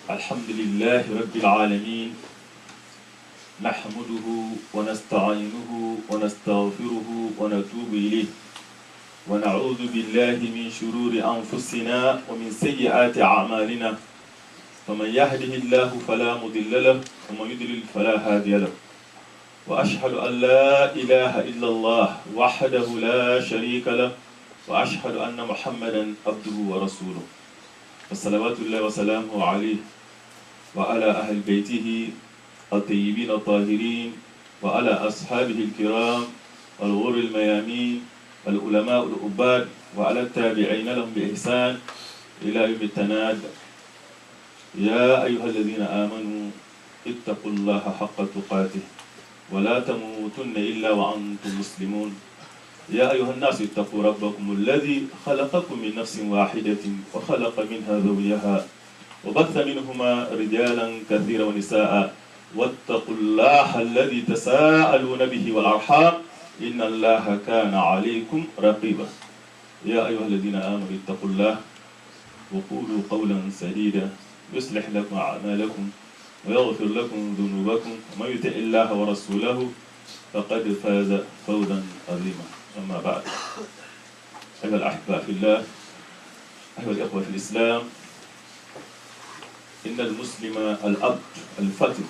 الحمد لله رب العالمين نحمده ونستعينه ونستغفره ونتوب إليه ونعوذ بالله من شرور أنفسنا ومن سيئات أعمالنا فمن يهده الله فلا مضل له ومن يضلل فلا هادي له وأشهد أن لا إله إلا الله وحده لا شريك له وأشهد أن محمدا عبده ورسوله وصلوات الله وسلامه عليه وعلى أهل بيته الطيبين الطاهرين وعلى أصحابه الكرام الغر الميامين العلماء العباد وعلى التابعين لهم بإحسان إلى يوم التناد. يا أيها الذين آمنوا اتقوا الله حق تقاته ولا تموتن إلا وأنتم مسلمون. يا أيها الناس اتقوا ربكم الذي خلقكم من نفس واحدة وخلق منها زوجها وبث منهما رجالا كثيرا ونساء واتقوا الله الذي تساءلون به والأرحام إن الله كان عليكم رقيبا. يا أيها الذين آمنوا اتقوا الله وقولوا قولا سديدا يصلح لكم أعمالكم ويغفر لكم ذنوبكم ومن يطع الله ورسوله فقد فاز فوزا عظيما. أما بعد، أيها الأحباء في الله، أيها الإخوة في الإسلام، إن المسلم الأب الفتن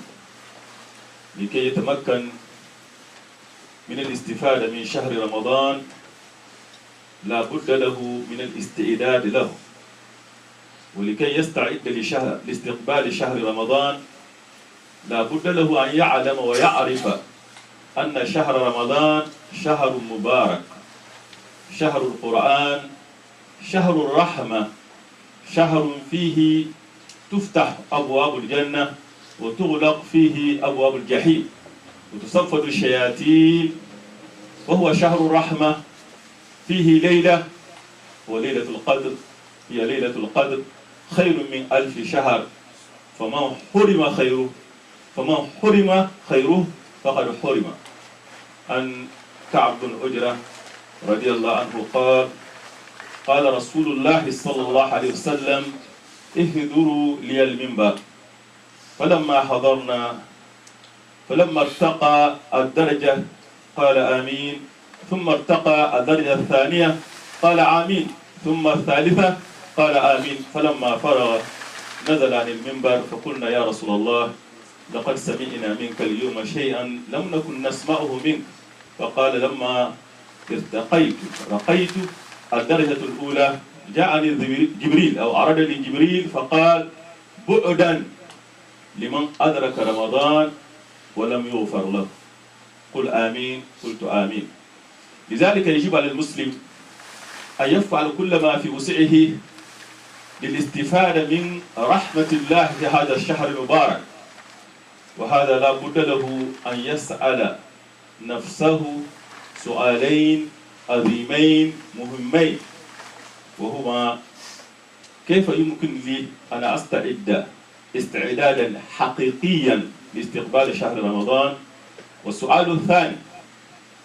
لكي يتمكن من الاستفادة من شهر رمضان لا بد له من الاستعداد له، ولكي يستعد لاستقبال شهر رمضان لا بد له أن يعلم ويعرف أن شهر رمضان شهر مبارك، شهر القرآن، شهر الرحمة، شهر فيه تفتح أبواب الجنة وتغلق فيه أبواب الجحيم وتصفد الشياطين، وهو شهر الرحمة. فيه ليلة وليلة القدر، هي ليلة القدر خير من 1000 شهر، فمن حرم خيره فقد حرم. عن كعب بن عجرة رضي الله عنه قال رسول الله صلى الله عليه وسلم: اهدروا لي المنبر. فلما ارتقى الدرجة قال آمين، ثم ارتقى الدرجة الثانية قال آمين، ثم الثالثة قال آمين. فلما فرغ نزل عن المنبر فقلنا: يا رسول الله، لقد سمعنا منك اليوم شيئا لم نكن نسمعه منك. فقال: لما رقيت الدرجة الأولى جاءني جبريل أو عرض لي جبريل فقال: بعدا لمن أدرك رمضان ولم يغفر له. قل آمين. قلت آمين. لذلك يجب على المسلم أن يفعل كل ما في وسعه للاستفادة من رحمة الله في هذا الشهر المبارك، وهذا لا بد له أن يسأل نفسه سؤالين عظيمين مهمين، وهما: كيف يمكن لي أن أستعد استعدادا حقيقيا لاستقبال شهر رمضان؟ والسؤال الثاني: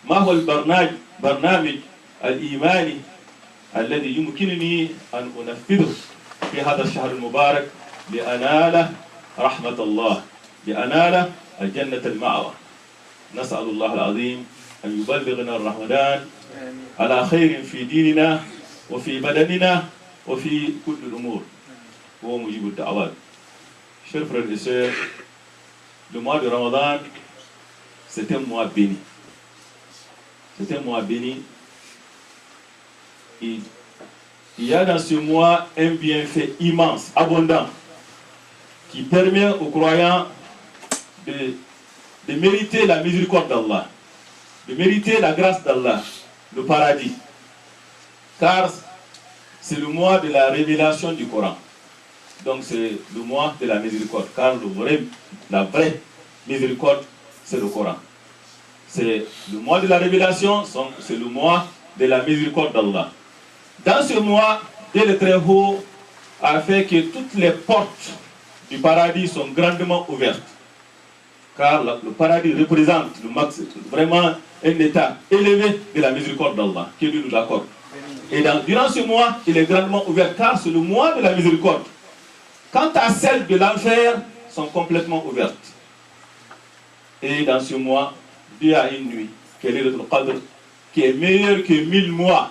ما هو البرنامج الإيماني الذي يمكنني أن أنفذه في هذا الشهر المبارك لأنال رحمة الله، لأنال الجنة المأوى؟ نسأل الله العظيم أن يبلغنا رمضان على خير في ديننا وفي بدننا وفي كل الأمور، وهو مجيب الدعوات. Chers frères et sœurs, le mois de Ramadan, c'est un mois béni. C'est un mois béni. Il y a dans ce mois un bienfait immense, abondant, qui permet aux croyants de mériter la miséricorde d'Allah, de mériter la grâce d'Allah, le paradis. Car c'est le mois de la révélation du Coran. Donc c'est le mois de la miséricorde, car la vraie miséricorde, c'est le Coran. C'est le mois de la révélation, c'est le mois de la miséricorde d'Allah. Dans ce mois, Dieu le Très-Haut a fait que toutes les portes du paradis sont grandement ouvertes. Car le paradis représente vraiment un état élevé de la miséricorde d'Allah, que Dieu nous accorde. Et durant ce mois, il est grandement ouvert, car c'est le mois de la miséricorde. Quant à celles de l'enfer, sont complètement ouvertes. Et dans ce mois, Dieu a une nuit, quelle est le Qadr, qui est meilleure que 1000 mois.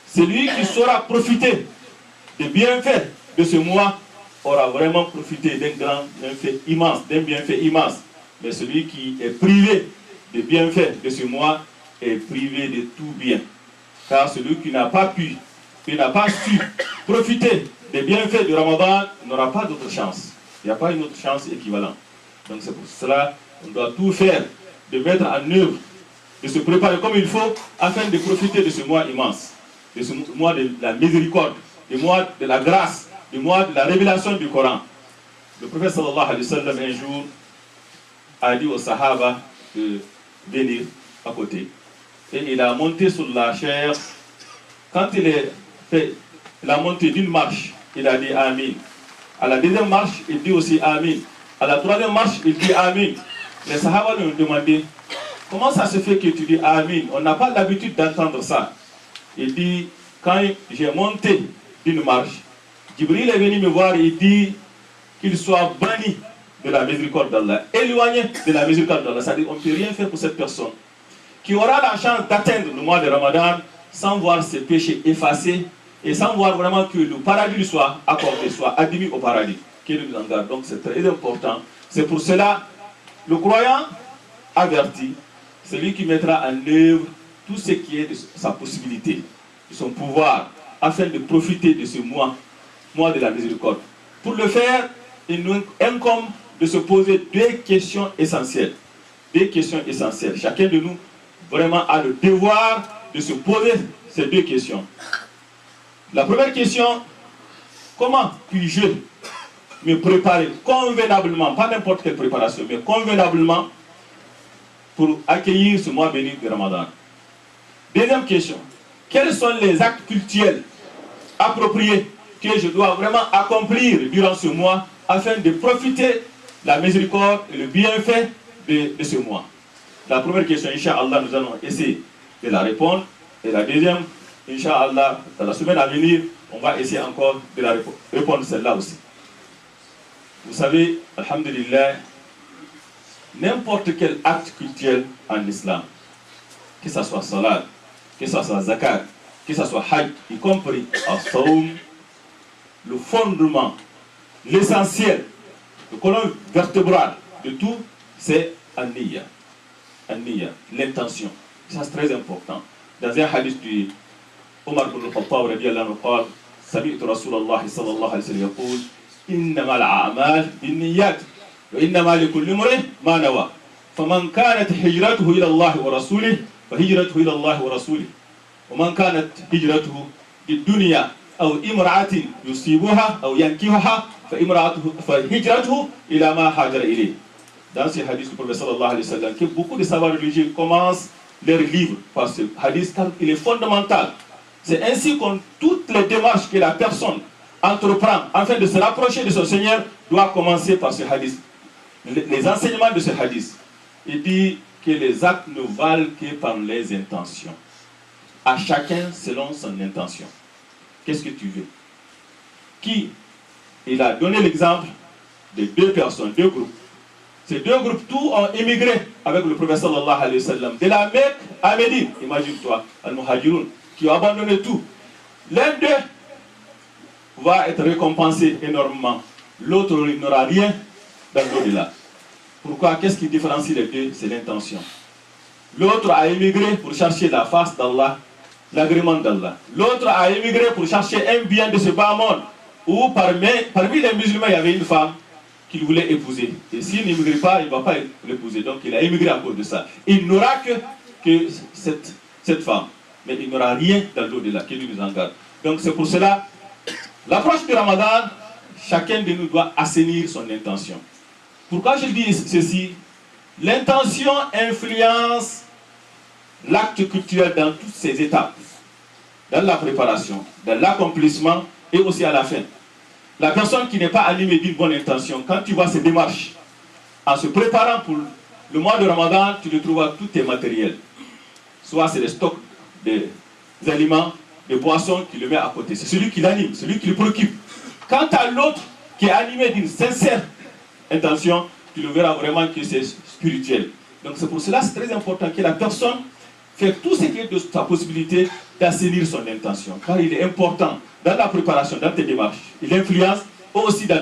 Celui qui saura profiter des bienfaits de ce mois aura vraiment profité d'un grand bienfait immense, Mais celui qui est privé des bienfaits de ce mois est privé de tout bien. Car celui qui n'a pas pu, qui n'a pas su profiter des bienfaits du Ramadan n'aura pas d'autre chance. Il n'y a pas une autre chance équivalente. Donc c'est pour cela qu'on doit tout faire, de mettre en œuvre, de se préparer comme il faut, afin de profiter de ce mois immense, de ce mois de la miséricorde, du mois de la grâce, du mois de la révélation du Coran. Le prophète sallallahu alayhi wa sallam un jour a dit aux Sahaba de venir à côté. Et il a monté sur la chair. Quand il est fait la montée d'une marche, il a dit Amin. À la deuxième marche, il dit aussi Amin. À la troisième marche, il dit Amin. Les Sahaba lui ont demandé, comment ça se fait que tu dis Amin? On n'a pas l'habitude d'entendre ça. Il dit, quand j'ai monté d'une marche, Jibril est venu me voir et il dit qu'il soit banni de la miséricorde d'Allah, éloigné de la miséricorde d'Allah. C'est-à-dire qu'on ne peut rien faire pour cette personne qui aura la chance d'atteindre le mois de Ramadan sans voir ses péchés effacés et sans voir vraiment que le paradis lui soit accordé, soit admis au paradis. Qu'il nous en garde. Donc c'est très important. C'est pour cela, le croyant averti, celui qui mettra en œuvre tout ce qui est de sa possibilité, de son pouvoir, afin de profiter de ce mois de la miséricorde. Pour le faire, il nous incombe de se poser deux questions essentielles. Deux questions essentielles. Chacun de nous vraiment a le devoir de se poser ces deux questions. La première question, comment puis-je me préparer convenablement, pas n'importe quelle préparation, mais convenablement pour accueillir ce mois béni de Ramadan. Deuxième question, quels sont les actes cultuels appropriés que je dois vraiment accomplir durant ce mois afin de profiter de la miséricorde et le bienfait de ce mois? La première question, Inch'Allah, nous allons essayer de la répondre. Et la deuxième, Inch'Allah, dans la semaine à venir, on va essayer encore de la répondre celle-là aussi. Vous savez, alhamdulillah, n'importe quel acte cultuel en islam, que ce soit salat, que ce soit zakat, que ce soit hajj, y compris as-sawm, le fondement, l'essentiel, le colonne vertébrale de tout, c'est an-niyya. An-niyya, l'intention. Ça c'est très important. Dans un hadith du Omar ibn al-Khattab radiyallahu anhu قال سمعت رسول الله صلى الله عليه وسلم يقول إنما الأعمال بالنيات وإنما لكل امرئ ما نوى فمن كانت هجرته إلى الله ورسوله فهجرته إلى الله ورسوله ومن كانت هجرته للدنيا أو امرأة يصيبها أو ينكحها فهجرته إلى ما هاجر إليه. Dans ce hadith du prophète sallallahu alayhi wa sallam, que beaucoup de savants religieux commencent leur livre par ce hadith car il est fondamental. C'est ainsi que toutes les démarches que la personne entreprend afin de se rapprocher de son Seigneur doit commencer par ce hadith. Les enseignements de ce hadith. Il dit que les actes ne valent que par les intentions. À chacun selon son intention. Qu'est-ce que tu veux? Qui? Il a donné l'exemple de deux personnes, deux groupes. Ces deux groupes, tous ont émigré avec le prophète sallallahu alayhi wa sallam. De la Mecque à Médine, imagine-toi, al-Muhajirun, qui ont abandonné tout. L'un d'eux va être récompensé énormément. L'autre n'aura rien dans l'au-delà. Pourquoi? Qu'est-ce qui différencie les deux? C'est l'intention. L'autre a émigré pour chercher la face d'Allah, l'agrément d'Allah. L'autre a émigré pour chercher un bien de ce bas monde, où parmi les musulmans, il y avait une femme qu'il voulait épouser. Et s'il n'émigre pas, il ne va pas l'épouser. Donc il a émigré à cause de ça. Il n'aura que cette femme. Mais il n'aura rien dans l'au-delà, que Dieu nous en garde. Donc c'est pour cela, l'approche du Ramadan, chacun de nous doit assainir son intention. Pourquoi je dis ceci? L'intention influence l'acte culturel dans toutes ses étapes. Dans la préparation, dans l'accomplissement et aussi à la fin. La personne qui n'est pas animée d'une bonne intention, quand tu vois ses démarches, en se préparant pour le mois de Ramadan, tu retrouveras tous tes matériels. Soit c'est des stocks des aliments, des boissons qui le met à côté. C'est celui qui l'anime, celui qui le préoccupe. Quant à l'autre, qui est animé d'une sincère intention, tu le verras vraiment que c'est spirituel. Donc c'est pour cela c'est très important que la personne fait tout ce qui est de sa possibilité d'assainir son intention. Car il est important dans la préparation, dans tes démarches. Il influence aussi dans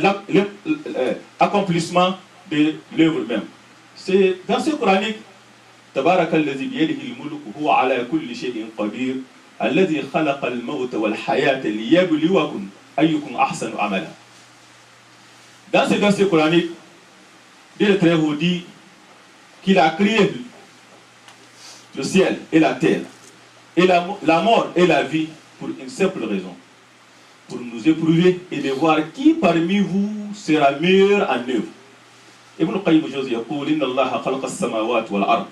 l'accomplissement de l'œuvre même. C'est dans ce coranique, تبارك الذي بيده الملك وهو على كل شيء قدير الذي خلق الموت والحياة ليبلوكم أيكم أحسن عملا. Dans ce verset coranique, Dieu le Très-Haut dit qu'il a créé le ciel et la terre, et la mort et la vie pour une simple raison, pour nous éprouver et de voir qui parmi vous sera meilleur en œuvre. Ibn Qayyim al-Jawziyya يقول إن الله خلق السماوات والأرض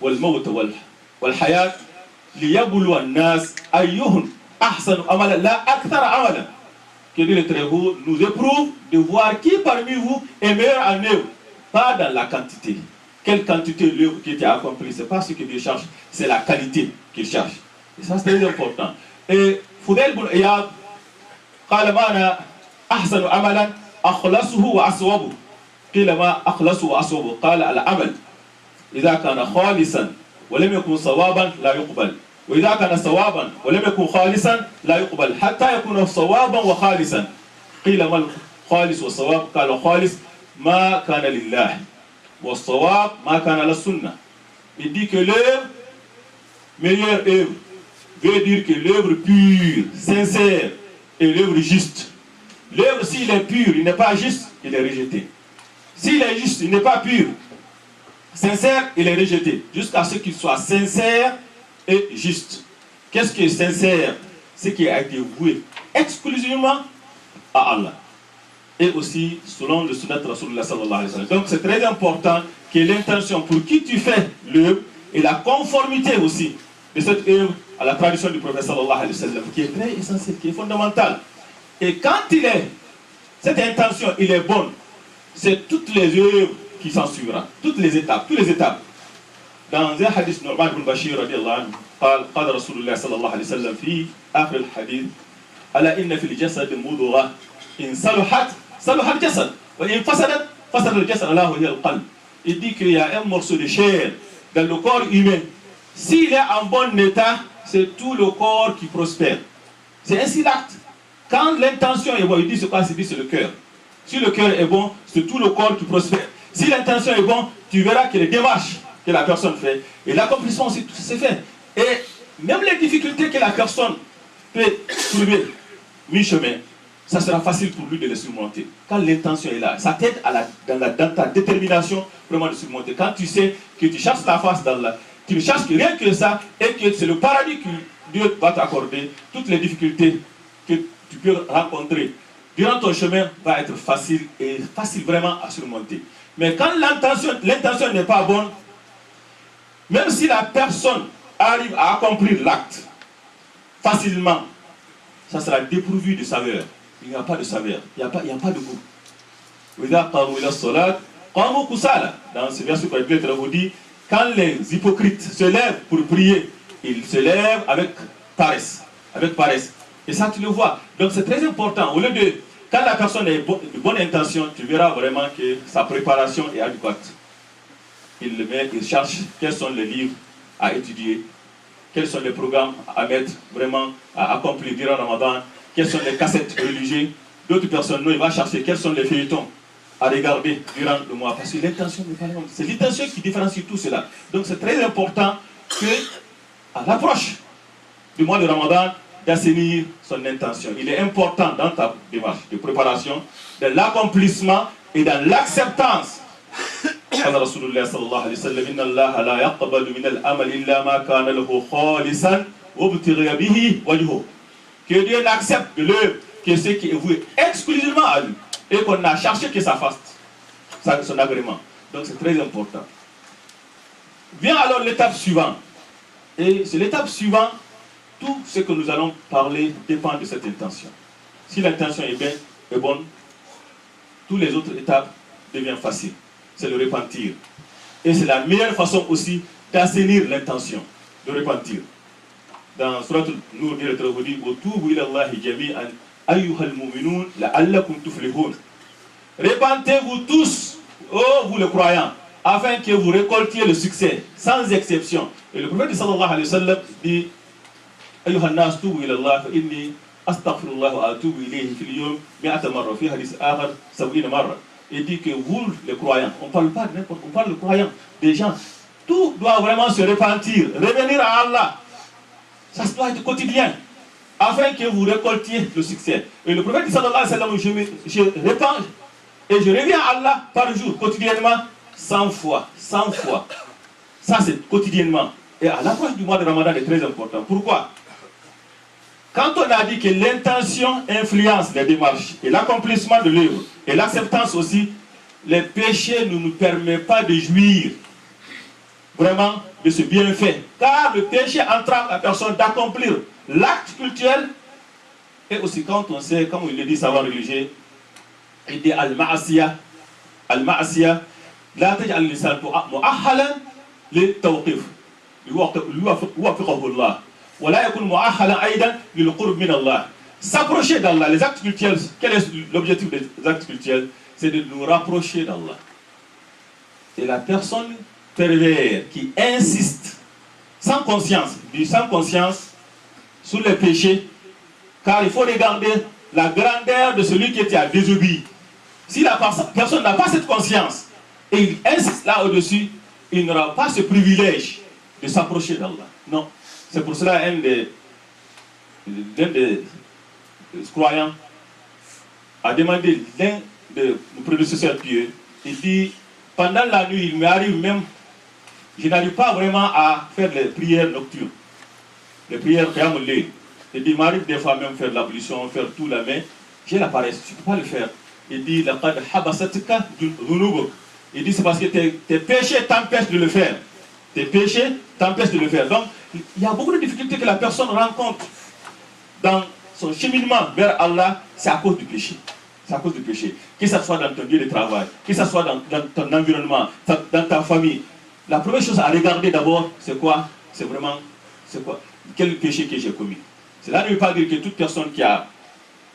والموت والحياة ليبلو الناس أيهم أحسن عملا لا أكثر عملا. Que Dieu le Très-Haut nous éprouve de voir qui parmi vous est meilleur en œuvre, pas dans la quantité. Quelle quantité l'œuvre qui était accomplie, ce n'est pas ce que Dieu cherche, c'est la qualité qu'il cherche. Et ça c'est très important. Et Fudayl ibn Iyad قال ما أنا أحسن عملا أخلصه وأصوبه. قيل ما أخلصه وأصوبه قال العمل إذا كان خالصا ولم يكن صوابا لا يقبل وإذا كان صوابا ولم يكن خالصا لا يقبل حتى يكون صوابا وخالصا. قيل ما الخالص والصواب قال الخالص ما كان لله والصواب ما كان للسنة. Il dit que l'œuvre, meilleure œuvre, veut dire que l'œuvre pure, sincère et l'œuvre juste. L'œuvre, s'il est pur, il n'est pas juste, il est rejeté. S'il est juste, il n'est pas pur, sincère, il est rejeté. Jusqu'à ce qu'il soit sincère et juste. Qu'est-ce qui est sincère? Ce qui a été voué exclusivement à Allah. Et aussi selon le sunnat Rasulullah sallallahu alayhi wa sallam. Donc c'est très important que l'intention pour qui tu fais l'œuvre et la conformité aussi de cette œuvre à la tradition du prophète sallallahu alayhi wa sallam, qui est très essentielle, qui est fondamentale. Et quand cette intention il est bonne, c'est toutes les œuvres qui s'en suivront, toutes les étapes. Dans un hadith Nu'man ibn Bashir radiallahu anhu, قال رسول الله صلى الله عليه وسلم في آخر الحديث ألا إن في الجسد مضغة إن صلحت صلح الجسد وإن فسدت فسد الجسد ألا وهي القلب. Il dit qu'il y a un morceau de chair dans le corps humain. S'il est en bon état, c'est tout le corps qui prospère. C'est ainsi l'acte. Quand l'intention est bonne, il dit c'est quoi? Il dit c'est le cœur. Si le cœur est bon, c'est tout le corps qui prospère. Si l'intention est bonne, tu verras que les démarches que la personne fait et l'accomplissement aussi, tout c'est fait. Et même les difficultés que la personne peut trouver mi-chemin, ça sera facile pour lui de les surmonter. Quand l'intention est là, ça t'aide dans ta détermination vraiment de surmonter. Quand tu sais que tu cherches ta face dans la... Tu ne cherches que rien que ça et que c'est le paradis que Dieu va t'accorder. Toutes les difficultés que tu peux rencontrer durant ton chemin va être facile et facile vraiment à surmonter. Mais quand l'intention n'est pas bonne, même si la personne arrive à accomplir l'acte facilement, ça sera dépourvu de saveur. Il n'y a pas de saveur, il n'y a pas de goût. Dans ce verset que Dieu vous dit, quand les hypocrites se lèvent pour prier, ils se lèvent avec paresse. Et ça, tu le vois. Donc c'est très important. Au lieu de, quand la personne est de bonne intention, tu verras vraiment que sa préparation est adéquate. Il cherche quels sont les livres à étudier, quels sont les programmes à mettre vraiment à accomplir durant Ramadan, quelles sont les cassettes religieuses. D'autres personnes, non, il va chercher quels sont les feuilletons à regarder durant le mois. Parce que l'intention n'est pas la même. C'est l'intention qui différencie tout cela. Donc c'est très important que, à l'approche du mois de Ramadan, d'assainir son intention. Il est important dans ta démarche de préparation, de l'accomplissement et dans l'acceptance. قال رسول الله صلى الله عليه وسلم إن الله لا يقبل من العمل إلا ما كان له خالصا وابتغي به وجهه. Que Dieu n'accepte de l'œuvre que ce qui est voué exclusivement à lui et qu'on n'a cherché que ça fasse son agrément. Donc c'est très important. Vient alors l'étape suivante. Et c'est l'étape suivante, tout ce que nous allons parler dépend de cette intention. Si l'intention est bonne, toutes les autres étapes deviennent faciles. C'est le repentir. Et c'est la meilleure façon aussi d'assainir l'intention, de repentir. Dans Surat An-Nur, il est dit « Tubu ila Allahi jami'an Ayyuhal mu'minun la'allakum tuflihun. Répentez-vous tous, oh vous les croyants, afin que vous récoltiez le succès, sans exception. Et le prophète sallallahu alayhi wa sallam dit Ayyuhan nas tubu ila Allah fa inni astaghfirullah wa atubu ilayhi fil yawm 100 marra fi hadith akhar 70 marra. Il dit que vous les croyants, on ne parle pas de n'importe, on parle de croyants, des gens, tout doit vraiment se repentir, revenir à Allah. Ça doit être quotidien, afin que vous récoltiez le succès. Et le prophète sallallahu alayhi wa sallam, je répands et je reviens à Allah par jour, quotidiennement, 100 fois, 100 fois. Ça c'est quotidiennement. Et à l'approche du mois de Ramadan est très important. Pourquoi? Quand on a dit que l'intention influence les démarches et l'accomplissement de l'œuvre et l'acceptance aussi, les péchés ne nous permettent pas de jouir vraiment de ce bienfait. Car le péché entrave la personne d'accomplir l'acte cultuel. Et aussi quand on sait, comme il le dit savant religieux, il dit al-ma'asiya, la taj'al lisan mu'ahhalan li-tawqif yuwaffiqahu Allah. S'approcher d'Allah, les actes cultuels, quel est l'objectif des actes cultuels? C'est de nous rapprocher d'Allah. Et la personne pervers qui insiste sans conscience sur les péchés, car il faut regarder la grandeur de celui qui était à désobéir. Si la personne n'a pas cette conscience et il insiste là au-dessus, il n'aura pas ce privilège de s'approcher d'Allah. Non. C'est pour cela l'un des croyants a demandé l'un de nos prédécesseurs pieux. Il dit, pendant la nuit, il m'arrive même, je n'arrive pas vraiment à faire les prières nocturnes, les prières qiyamul layl. Il dit, il m'arrive des fois même faire l'ablution, faire tout là, mais j'ai la paresse, tu ne peux pas le faire. Il dit, laqad habasatka dhunubuk. Il dit, c'est parce que tes péchés t'empêchent de le faire. Tes péchés t'empêchent de le faire. Donc, il y a beaucoup de difficultés que la personne rencontre dans son cheminement vers Allah, c'est à cause du péché. C'est à cause du péché. Que ce soit dans ton lieu de travail, que ce soit dans ton environnement, dans ta famille. La première chose à regarder d'abord, c'est quoi? C'est vraiment, c'est quoi? Quel péché que j'ai commis? Cela ne veut pas dire que toute personne qui a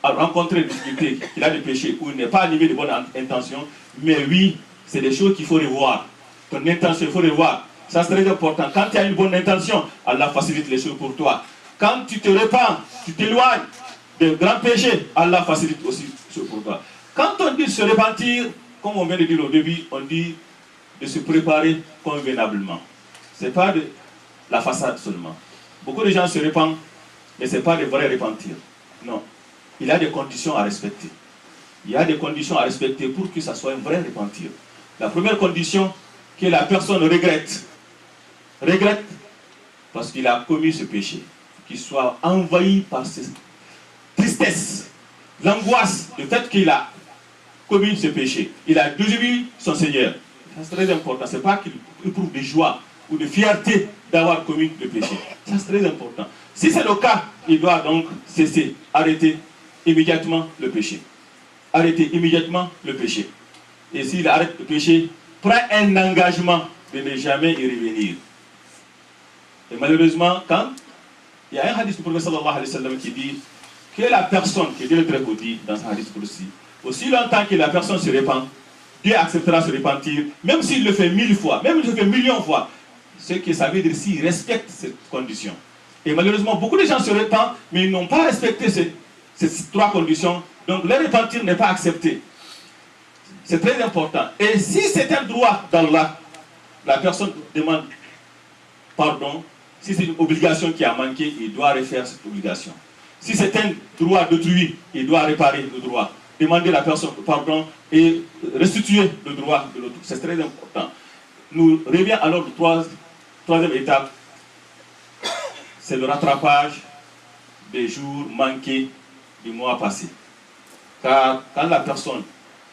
rencontré des difficultés, qu'il a des péchés ou n'est pas animé de bonnes intentions, mais oui, c'est des choses qu'il faut revoir. Ton intention, il faut revoir. Ça c'est très important. Quand tu as une bonne intention, Allah facilite les choses pour toi. Quand tu te repens, tu t'éloignes des grands péchés, Allah facilite aussi les choses pour toi. Quand on dit se repentir, comme on vient de dire au début, on dit de se préparer convenablement. Ce n'est pas de la façade seulement. Beaucoup de gens se repentent, mais ce n'est pas de vrai repentir. Non. Il y a des conditions à respecter. Il y a des conditions à respecter pour que ça soit un vrai repentir. La première condition, que la personne regrette parce qu'il a commis ce péché, qu'il soit envahi par cette tristesse, l'angoisse, le fait qu'il a commis ce péché. Il a désobéi son Seigneur. C'est très important. Ce n'est pas qu'il éprouve de joie ou de fierté d'avoir commis le péché. Ça c'est très important. Si c'est le cas, il doit donc cesser, arrêter immédiatement le péché. Arrêter immédiatement le péché. Et s'il arrête le péché, prend un engagement de ne jamais y revenir. Et malheureusement, quand il y a un hadith du prophète sallallahu alayhi wa sallam qui dit que la personne, que Dieu le très dit dans ce hadith aussi longtemps que la personne se répand, Dieu acceptera se repentir, même s'il le fait 1000 fois, même s'il le fait millions de fois. Ce que ça veut dire s'il respecte cette condition. Et malheureusement, beaucoup de gens se répandent, mais ils n'ont pas respecté ces trois conditions. Donc le repentir n'est pas accepté. C'est très important. Et si c'est un droit d'Allah, la personne demande pardon. Si c'est une obligation qui a manqué, il doit refaire cette obligation. Si c'est un droit d'autrui, il doit réparer le droit. Demander à la personne pardon et restituer le droit de l'autre. C'est très important. Nous revenons à notre troisième étape. C'est le rattrapage des jours manqués du mois passé. Car quand la personne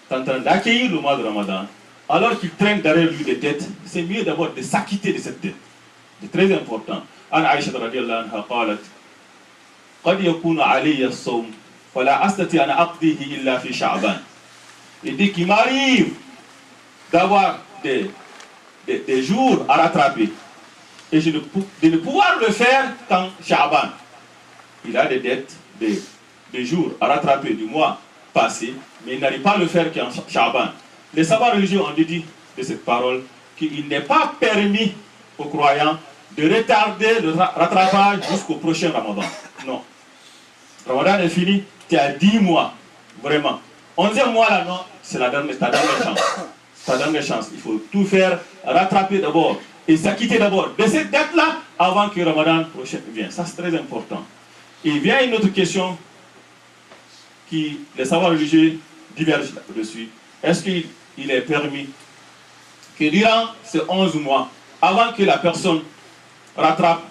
est en train d'accueillir le mois de Ramadan, alors qu'il traîne derrière lui des dettes, c'est mieux d'abord de s'acquitter de cette dette. C'est très important. Anna Aïcha radiyallahu anha qalat قد يكون علي الصوم فلا أستطيع أن أقضيه إلا في شعبان. Il dit qu'il m'arrive d'avoir des jours à rattraper et de ne pouvoir le faire qu'en Sha'ban. Il a des dettes de des jours à rattraper du mois passé, mais il n'arrive pas à le faire qu'en Sha'ban. Les savants religieux ont dit de cette parole qu'il n'est pas permis aux croyants de retarder le rattrapage jusqu'au prochain Ramadan. Non. Ramadan est fini, tu as 10 mois, vraiment. 11e mois là, non, c'est ta dernière chance. Ta dernière chance. Il faut tout faire, rattraper d'abord et s'acquitter d'abord de cette dette-là avant que Ramadan prochain vienne. Ça, c'est très important. Et il vient une autre question qui, les savoirs religieux divergent là-dessus. Est-ce qu'il est permis que durant ces 11 mois, avant que la personne rattrape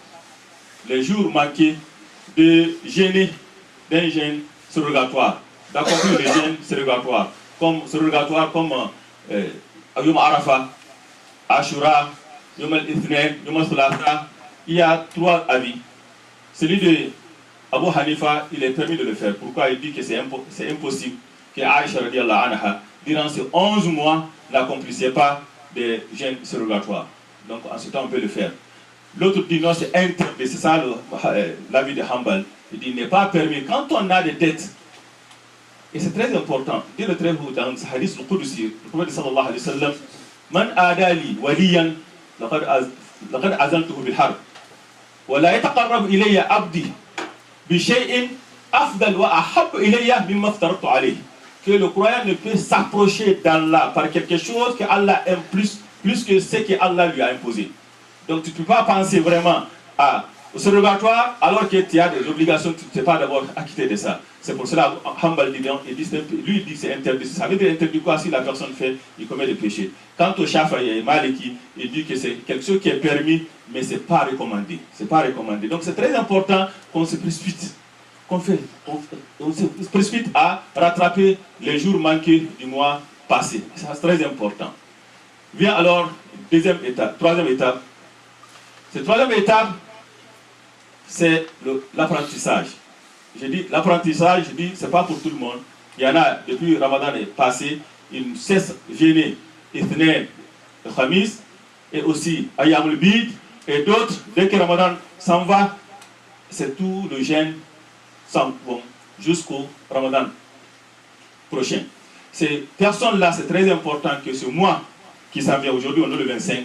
les jours manqués, de jeûner d'un jeûne surrogatoire, d'accomplir le jeûne surrogatoire, comme Yom Arafat, Ashura, Yom al-Ithnain, Yom al-Thulatha. Il y a 3 avis. Celui de Abu Hanifa, il est permis de le faire. Pourquoi? Il dit que c'est impossible que Aïcha radiallahu anha, durant ces 11 mois, n'accomplissait pas des jeûnes surrogatoires. Donc en ce temps, on peut le faire. L'autre dit non, c'est interdit. C'est ça l'avis de Hanbal. Il dit il n'est pas permis. Quand on a des dettes, et c'est très important, dit le très beau dans ce hadith al-Qudsi, le prophète sallallahu alayhi wa sallam, Man adali waliyan, laqad azantuhu bil harb. Wa la yataqarrab ilayya abdi bi shay'in afdal wa ahab ilayya mimma aftaratu alayhi. Que le croyant ne peut s'approcher d'Allah par quelque chose que Allah aime plus que ce que Allah lui a imposé. Donc tu ne peux pas penser vraiment au surrogatoire alors que tu as des obligations, tu ne sais pas d'abord acquitter de ça. C'est pour cela que Hanbal dit, lui il dit que c'est interdit. Ça veut dire interdit quoi? Si la personne fait, il commet des péchés. Quant au Shafi'i et Maliki, il dit que c'est quelque chose qui est permis, mais ce n'est pas recommandé. C'est pas recommandé. Donc c'est très important qu'on se précipite. On se précipite à rattraper les jours manqués du mois passé. C'est très important. Vient alors troisième étape. Cette troisième étape, c'est l'apprentissage. Je dis l'apprentissage, c'est pas pour tout le monde. Il y en a, depuis Ramadan est passé, ils ne cessent de jeûner Ithnain, le Khamis, et aussi Ayyam al-Bid, et d'autres, dès que Ramadan s'en va, c'est tout le jeûne jusqu'au Ramadan prochain. Ces personnes-là, c'est très important que ce mois qui s'en vient, aujourd'hui on est le 25,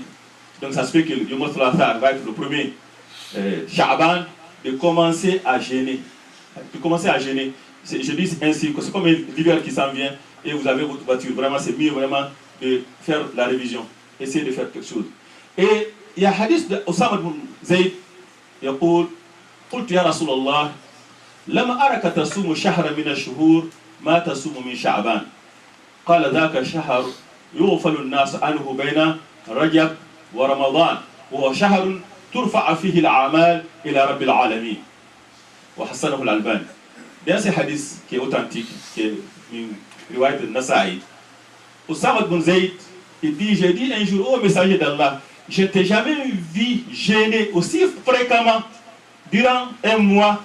donc ça se fait que le Yom al-Thulatha va être le premier Sha'ban, de commencer à jeûner. Je dis ainsi, c'est comme l'hiver qui s'en vient et vous avez votre voiture. Vraiment, c'est mieux vraiment de faire la révision. Essayez de faire quelque chose. Et il y a un hadith d'Osama ibn Zayd, il dit, قلت يا رسول الله لما أراك تصوم شهرا من الشهور ما تصوم من شعبان قال ذاك شهر يغفل الناس عنه بين رجب ورمضان وهو شهر ترفع فيه الأعمال إلى رب العالمين وحسنه الألباني. Dans ce hadith qui est authentique, qui est une riwayat al-Nasa'i, Osama ibn Zayd, il dit, j'ai dit un jour au messager d'Allah, je ne t'ai jamais vu jeûner aussi fréquemment durant un mois,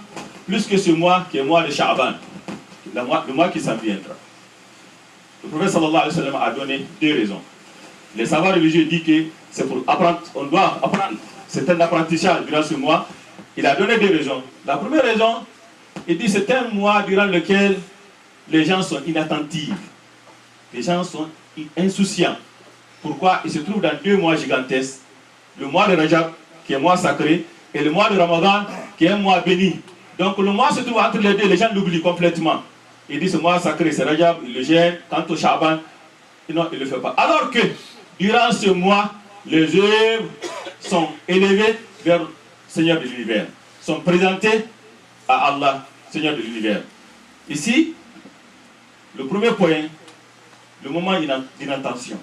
plus que ce mois qui est le mois de Sha'ban, le mois qui s'en viendra. Le prophète sallallahu alayhi wa sallam a donné 2 raisons. Les savants religieux disent que c'est pour apprendre, on doit apprendre, c'est un apprentissage durant ce mois. Il a donné 2 raisons. La première raison, il dit c'est un mois durant lequel les gens sont inattentifs, les gens sont insouciants. Pourquoi? Il se trouve dans 2 mois gigantesques, le mois de Rajab, qui est un mois sacré, et le mois de Ramadan, qui est un mois béni. Donc le mois se trouve entre les deux, les gens l'oublient complètement. Il dit ce mois sacré, c'est Rajab, il le gêne. Quant au Sha'ban, non, il ne le fait pas. Alors que durant ce mois, les œuvres sont élevées vers le Seigneur de l'univers, sont présentées à Allah, Seigneur de l'univers. Ici, le premier point, le moment d'inattention,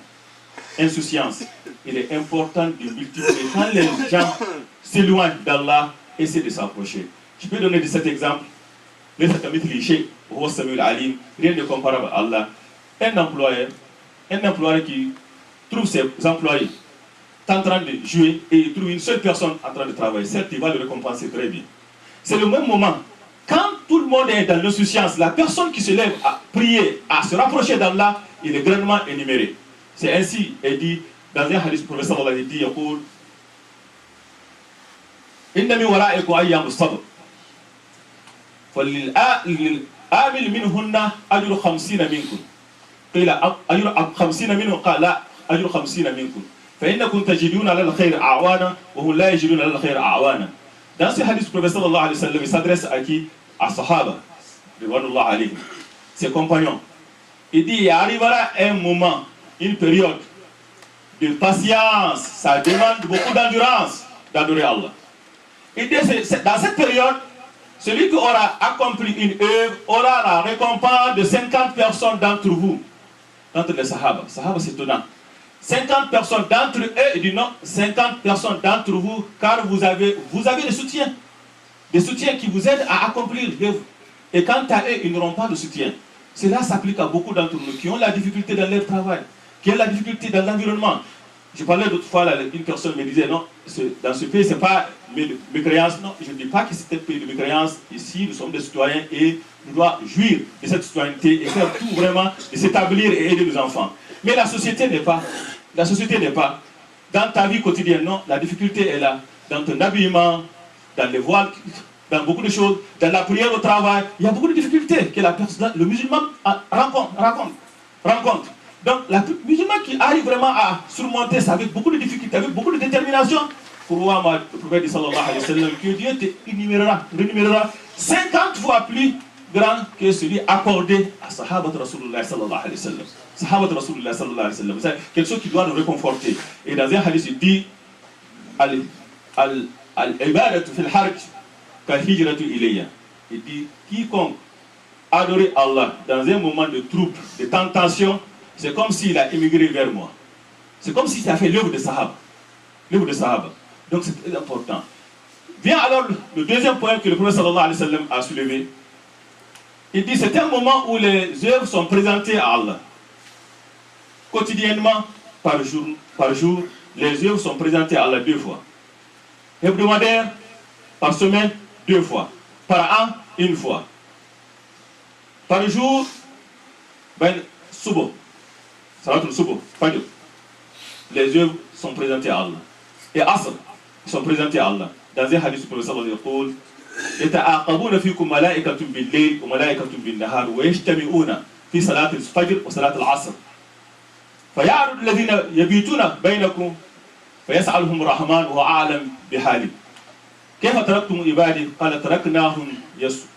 insouciance, il est important de multiplier. Quand les gens s'éloignent d'Allah, essaient de s'approcher. Je peux donner cet exemple. Rien de comparable à Allah. Un employeur qui trouve ses employés en train de jouer et il trouve une seule personne en train de travailler. Certes, il va le récompenser très bien. C'est le même moment. Quand tout le monde est dans l'insouciance, la personne qui se lève à prier, à se rapprocher d'Allah, il est grandement énuméré. C'est ainsi, il dit, dans un hadith, le professeur Allah dit, il dit, إن من ورائكم أيام الصبر عامل منهن أجر 50 منكم قيل أجر 50 منهم قال لا أجر 50 منكم فإنكم تجدون على الخير أعوانا وهم لا يجدون على الخير أعوانا. Dans ce hadith, le prophète sallallahu alayhi wa sallam s'adresse à qui? À Sahaba, ses compagnons. Il dit, il arrivera un moment, une période de patience, ça demande beaucoup d'endurance d'adorer Allah. Il dit, dans cette période, celui qui aura accompli une œuvre aura la récompense de 50 personnes d'entre vous, d'entre les Sahaba. Sahaba, c'est étonnant. 50 personnes d'entre eux, il dit non, 50 personnes d'entre vous, car vous avez des soutiens qui vous aident à accomplir l'œuvre. Et quant à eux, ils n'auront pas de soutien. Cela s'applique à beaucoup d'entre nous qui ont la difficulté dans leur travail, qui ont la difficulté dans l'environnement. Je parlais d'autre fois, là, une personne me disait, non, dans ce pays, ce n'est pas mécréance. Non, je ne dis pas que c'est un pays de mécréance. Ici, nous sommes des citoyens et nous devons jouir de cette citoyenneté et faire tout vraiment de s'établir et aider nos enfants. Mais la société n'est pas. La société n'est pas. Dans ta vie quotidienne, non, la difficulté est là. Dans ton habillement, dans les voiles, dans beaucoup de choses, dans la prière au travail, il y a beaucoup de difficultés que le musulman rencontre. Donc, le musulman qui arrive vraiment à surmonter ça avec beaucoup de difficultés, avec beaucoup de détermination, pour moi, le prophète sallallahu alayhi wa sallam, que Dieu te rémunérera 50 fois plus grand que celui accordé à Sahabat Rasulullah sallallahu alayhi wa sallam. Sahabat Rasulullah sallallahu alayhi wa sallam. C'est quelque chose qui doit nous réconforter. Et dans un hadith, il dit Al-ibadatu fil harj ka hijratu ilayya. Il dit quiconque adorer Allah dans un moment de trouble, de tentation, c'est comme s'il a émigré vers moi. C'est comme s'il a fait l'œuvre de Sahaba. L'œuvre de Sahaba. Donc c'est très important. Vient alors le deuxième point que le prophète sallallahu alayhi wa sallam a soulevé. Il dit c'est un moment où les œuvres sont présentées à Allah. Quotidiennement, par jour, les œuvres sont présentées à Allah 2 fois. Hebdomadaire, par semaine, 2 fois. Par an, 1 fois. Par jour, subo. Ça va être le subo, fajr. Les œuvres sont présentées à Allah. Et asr, ils sont présentés à Allah. Dans un hadith, le prophète sallallahu alayhi wa sallam dit يتعاقبون فيكم ملائكة بالليل وملائكة بالنهار ويجتمعون في صلاة الفجر وصلاة العصر فيعرض الذين يبيتون بينكم فيسألهم الرحمن وهو أعلم بحالهم كيف تركتم عبادي قال تركناهم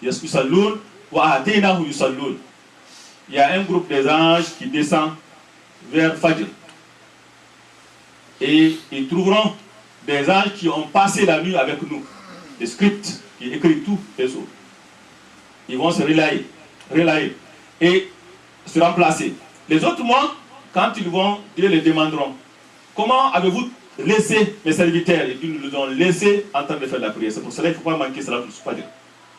يصلون وآتيناهم يصلون. Il y a un groupe des anges qui descend vers Fajr et ils trouveront des anges qui ont passé la nuit avec nous, des scripts qui écrivent tout les autres. Ils vont se relayer et se remplacer. Les autres mois, quand ils vont, Dieu les demanderont comment avez-vous laissé mes serviteurs? Et ils nous les ont laissés en train de faire la prière. C'est pour cela qu'il ne faut pas manquer Salatul Fajr. Il ne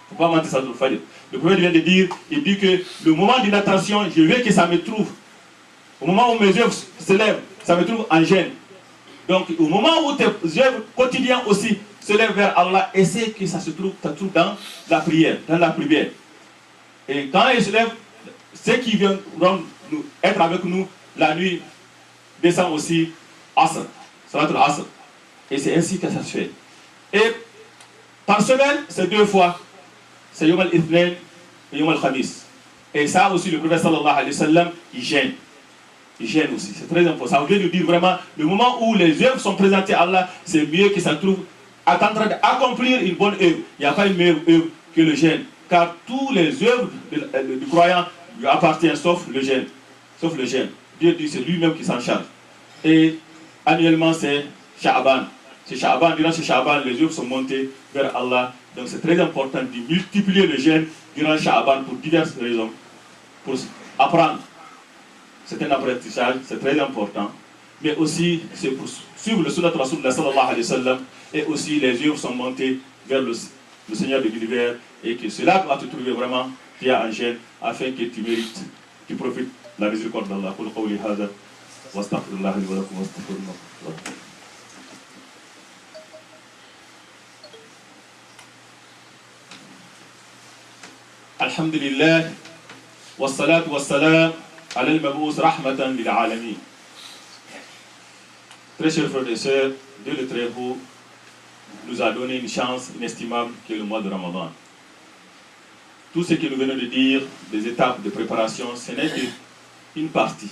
faut pas manquer Salatul Fajr. Le prophète vient de dire, il dit que le moment d'inattention, je veux que ça me trouve. Au moment où mes œuvres se lèvent, ça me trouve en gêne. Donc au moment où tes œuvres quotidiennes aussi se lèvent vers Allah, essaie que ça se trouve dans la prière, Et quand ils se lèvent, ceux qui viendront être avec nous la nuit descendent aussi Asr, Salatul Asr. Et c'est ainsi que ça se fait. Et par semaine, c'est 2 fois. C'est Yom al-Ithnain et Yom al-Khamis. Et ça aussi, le prophète sallallahu alayhi wa sallam, il gêne. Il gêne aussi, c'est très important. Ça veut nous dire vraiment, le moment où les œuvres sont présentées à Allah, c'est mieux que ça trouve en train d'accomplir une bonne œuvre. Il n'y a pas une meilleure œuvre que le jeûne. Car tous les œuvres du croyant lui appartiennent, sauf le jeûne. Sauf le jeûne. Dieu dit, c'est lui-même qui s'en charge. Et annuellement, c'est Sha'aban. C'est Sha'aban. Durant ce Sha'aban, les œuvres sont montées vers Allah. Donc c'est très important de multiplier le jeûne durant Sha'aban pour diverses raisons. Pour apprendre. C'est un apprentissage, c'est très important. Mais aussi, c'est pour suivre le sunnat Rasulullah sallallahu alayhi wa sallam. Et aussi, les œuvres sont montées vers le Seigneur de l'univers. Et que cela doit te trouver vraiment via un jeûne, afin que tu mérites, tu profites de la miséricorde d'Allah. Qul qawli hadha, wa astaghfirullah li wa lakum, wa astaghfirullah. Alhamdulillah, wa salatu wa salam. Al-Mabous Rahmatan lil Alamin. Très chers frères et sœurs, Dieu le Très-Haut nous a donné une chance inestimable qui est le mois de Ramadan, tout ce que nous venons de dire, des étapes de préparation, ce n'est qu'une partie.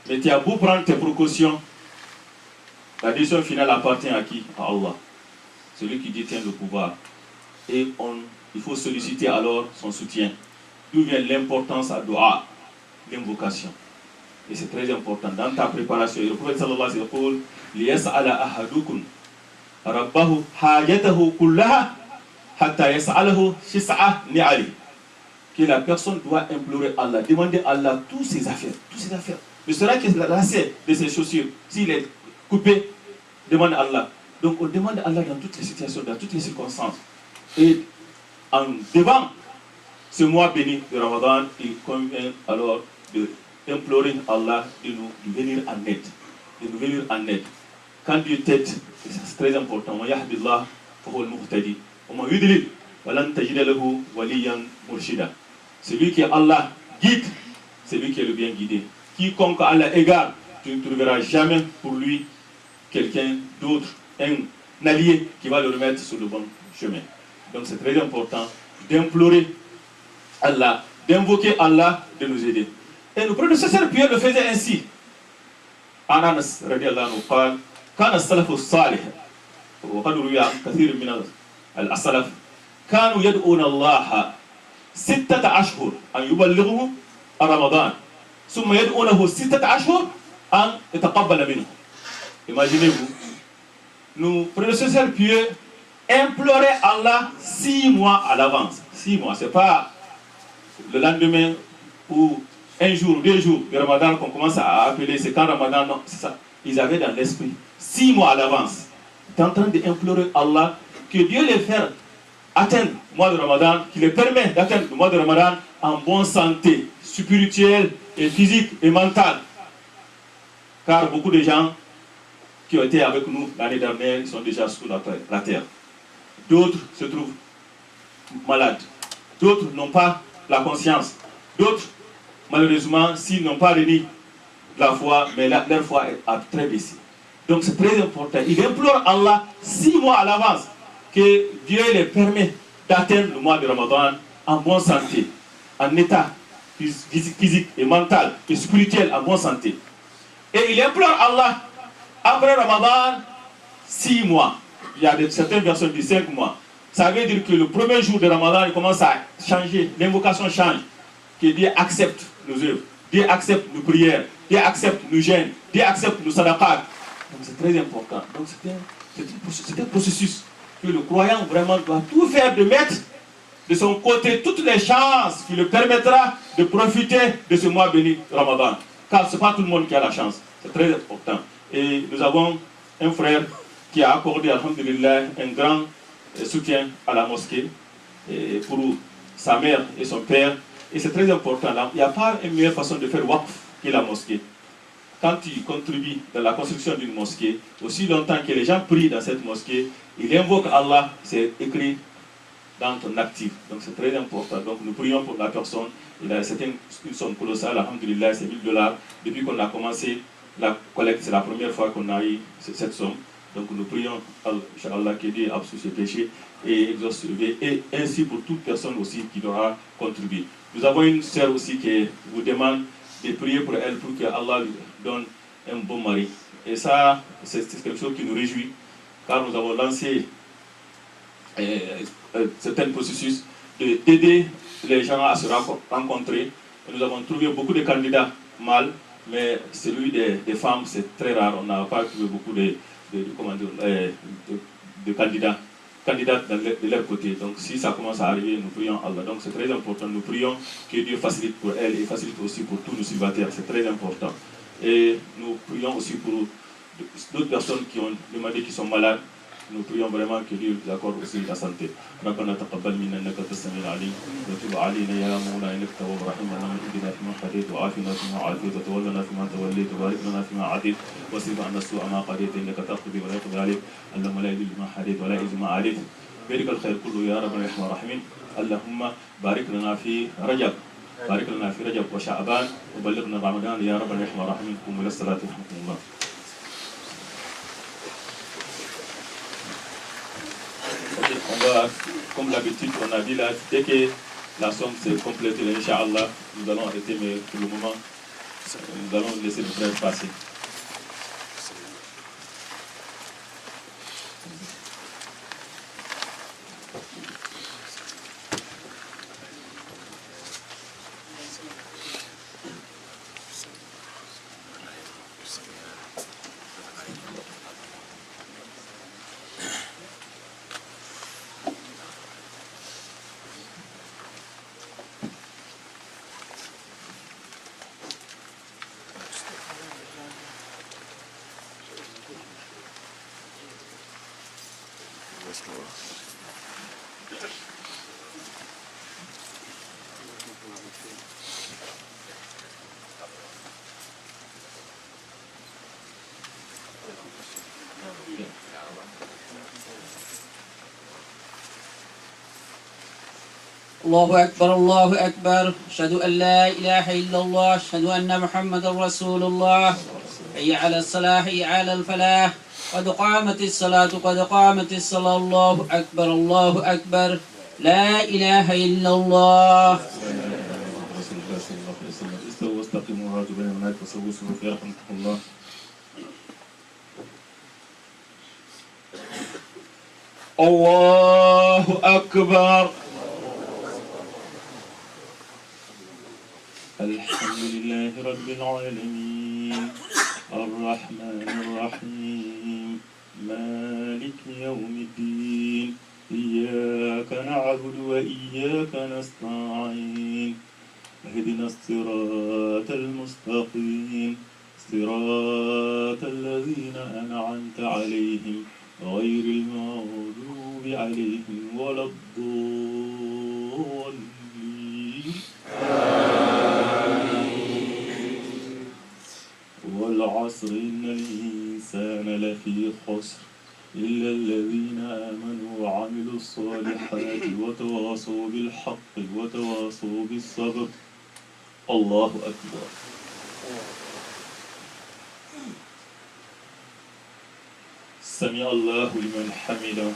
Mais tu as beau prendre tes précautions, la décision finale appartient à qui? À Allah, celui qui détient le pouvoir. Et il faut solliciter alors son soutien. D'où vient l'importance à dua, l'invocation. Et c'est très important dans ta préparation. Et le prophète sallallahu alayhi wa sallam dit liyas'ala ahadukum rabbahu hajatahu kullaha hatta yas'alahu shis'a ni'ali. Que la personne doit implorer Allah, demander à Allah toutes ses affaires. Ne sera que la lacet de ses chaussures, s'il est coupé, demande à Allah. Donc on demande à Allah dans toutes les situations, dans toutes les circonstances. Et en devant ce mois béni de Ramadan, il convient alors d'implorer Allah de nous venir en aide. Quand Dieu t'aide, c'est très important. Celui qui Allah guide, c'est lui qui est le bien guidé. Quiconque Allah égare, tu ne trouveras jamais pour lui quelqu'un d'autre, un allié qui va le remettre sur le bon chemin. Donc c'est très important d'implorer Allah, d'invoquer Allah de nous aider. Et nos prédécesseurs pieux le faisaient ainsi. Anas radiallahu anhu قال كان السلف الصالح وقد روي عن كثير من السلف كانوا يدعون الله 6 أشهر أن يبلغه رمضان ثم يدعونه 6 أشهر أن يتقبل منه. Imaginez-vous, nos prédécesseurs pieux imploraient Allah 6 mois à l'avance. 6 mois, c'est pas le lendemain ou un jour, 2 jours de Ramadan qu'on commence à appeler, c'est quand Ramadan, non, c'est ça. Ils avaient dans l'esprit 6 mois à l'avance. Tu es en train d'implorer Allah que Dieu les fasse atteindre le mois de Ramadan, qui les permet d'atteindre le mois de Ramadan en bonne santé spirituelle et physique et mentale. Car beaucoup de gens qui ont été avec nous l'année dernière sont déjà sous la terre. D'autres se trouvent malades. D'autres n'ont pas la conscience. D'autres, malheureusement, s'ils n'ont pas réuni la foi, mais leur foi a très baissé. Donc c'est très important. Il implore Allah 6 mois à l'avance que Dieu les permet d'atteindre le mois de Ramadan en bonne santé, en état physique et mental et spirituel en bonne santé. Et il implore Allah après Ramadan 6 mois. Il y a certaines versions de 5 mois. Ça veut dire que le premier jour de Ramadan, il commence à changer, l'invocation change. Que Dieu accepte nos œuvres, Dieu accepte nos prières, Dieu accepte nos jeûnes, Dieu accepte nos sadaqat. Donc c'est très important. Donc c'est un processus que le croyant vraiment doit tout faire de mettre de son côté toutes les chances qui le permettra de profiter de ce mois béni Ramadan. Car ce n'est pas tout le monde qui a la chance. C'est très important. Et nous avons un frère qui a accordé, alhamdulillah, un grand soutien à la mosquée pour sa mère et son père. Et c'est très important. Il n'y a pas une meilleure façon de faire waqf que la mosquée. Quand tu contribues dans la construction d'une mosquée, aussi longtemps que les gens prient dans cette mosquée, ils invoquent Allah, c'est écrit dans ton actif. Donc c'est très important. Donc nous prions pour la personne. C'est une somme colossale, alhamdulillah, c'est $1000. Depuis qu'on a commencé la collecte, c'est la première fois qu'on a eu cette somme. Donc nous prions, Inch'Allah, que Dieu absorbe ses péchés et exauce ses vœux, et ainsi pour toute personne aussi qui devra contribuer. Nous avons une sœur aussi qui vous demande de prier pour elle pour que Allah lui donne un bon mari. Et ça, c'est quelque chose qui nous réjouit, car nous avons lancé certains processus d'aider les gens à se rencontrer. Et nous avons trouvé beaucoup de candidats mâles, mais celui des femmes, c'est très rare. On n'a pas trouvé beaucoup de candidats de leur côté. Donc si ça commence à arriver, nous prions Allah. Donc c'est très important. Nous prions que Dieu facilite pour elle et facilite aussi pour tous nos célibataires. C'est très important. Et nous prions aussi pour d'autres personnes qui ont demandé, qui sont malades. Nous prions vraiment que Dieu nous accorde aussi la santé. ربنا تقبل منا انك انت السميع العليم وتب علينا يا مولانا انك تواب رحيم اللهم اهدنا فيما هديت وعافنا فيما عافيت وتولنا فيما توليت وبارك لنا فيما عاديت واصرف عنا السوء ما قضيت انك تقضي ولا يقضى عليك اللهم لا يذل ما هديت ولا يعز ما عليت بارك الخير كله يا رب الرحمن الرحيم اللهم بارك لنا في رجب بارك لنا في رجب وشعبان وبلغنا رمضان يا رب الرحمن الرحيم قوموا الى الصلاه يرحمكم الله. On va, comme d'habitude, on a dit là, dès que La somme s'est complétée, Inch'Allah. Nous allons arrêter, mais pour le moment, nous allons laisser le frère passer. الله أكبر الله أكبر أشهد أن لا إله إلا الله أشهد أن محمد رسول الله حي على الصلاة حي على الفلاح قد قامت الصلاة قد قامت الصلاة الله أكبر الله أكبر لا إله إلا الله. استووا واستقيموا وهاتوا بين المناك وسووا سلوك يرحمكم الله. الله أكبر. الحمد لله رب العالمين الرحمن الرحيم مالك يوم الدين إياك نعبد وإياك نستعين اهدنا الصراط المستقيم صراط الذين أنعمت عليهم غير المغضوب عليهم ولا الضالين. والعصر إن الإنسان لفي خسر إلا الذين آمنوا وعملوا الصالحات وتواصوا بالحق وتواصوا بالصبر. الله أكبر. سمع الله لمن حمده.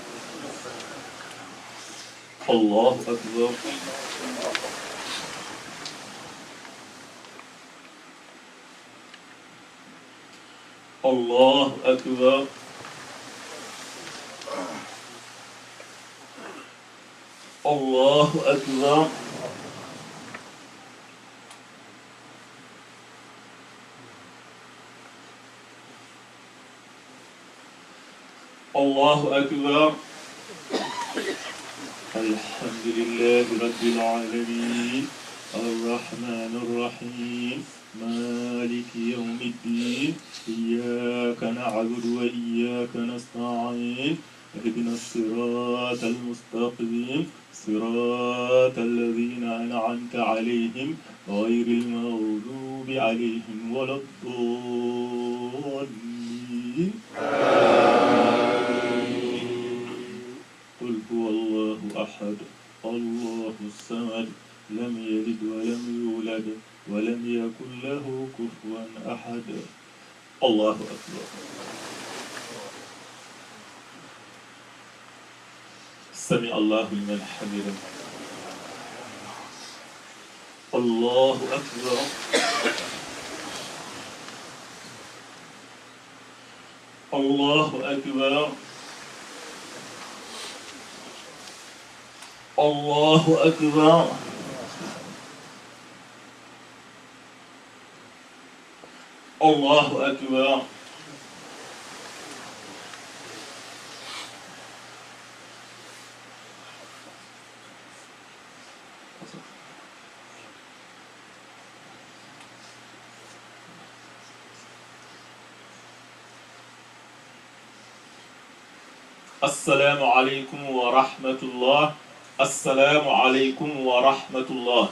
الله أكبر. الله أكبر. الله أكبر. الله أكبر. الحمد لله رب العالمين الرحمن الرحيم مالك يوم الدين إياك نعبد وإياك نستعين اهدنا الصراط المستقيم صراط الذين أنعمت عليهم غير المغضوب عليهم ولا الضالين. قل هو الله أحد الله الصمد لم يلد ولم يولد ولم يكن له كفوا أحد. الله أكبر. سمع الله لمن حمده. الله أكبر. الله أكبر. الله أكبر. الله أكبر. السلام عليكم ورحمة الله. السلام عليكم ورحمة الله.